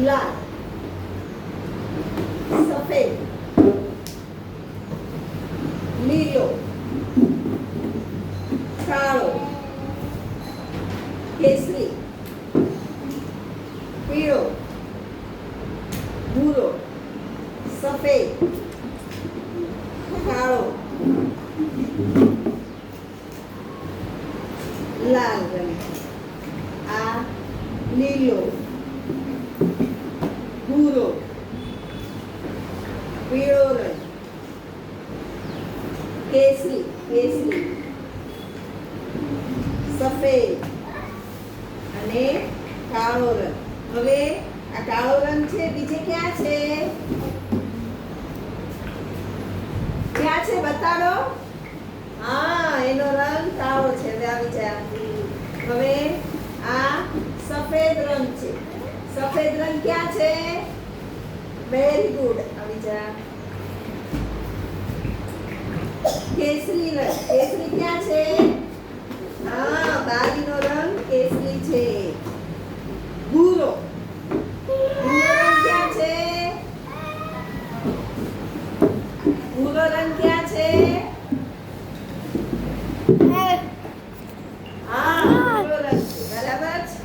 લાલ, સફેદ, લીલો, કાળો, કેસરી, પીળો, ભૂરો, સફેદ, કાળો, લાલ રંગ. આ લીલો, ભૂરો, પીળો રંગ, કેસરી, સફેદ અને કાળો રંગ. હવે આ કાળો રંગ છે, બીજે ક્યાં છે? ક્યાં છે બતાડો? હા, એનો રંગ કાળો છે. હવે આવી જા. હવે આ સફેદ રંગ છે. સફેદ રંગ ક્યાં છે? Very good. આવી જા. કેસરી રંગ. કેસરી ક્યાં છે? હા, બારીનો રંગ કેસરી છે. ભૂરો. ભૂરો રંગ ક્યાં છે? ભૂરો રંગ ક્યાં છે? હા, ભૂરો રંગ છે. બરાબર છે.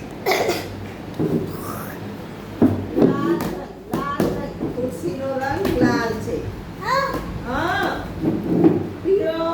લાલ રંગ. ખુરશીનો રંગ લાલ છે. હા. પીળો.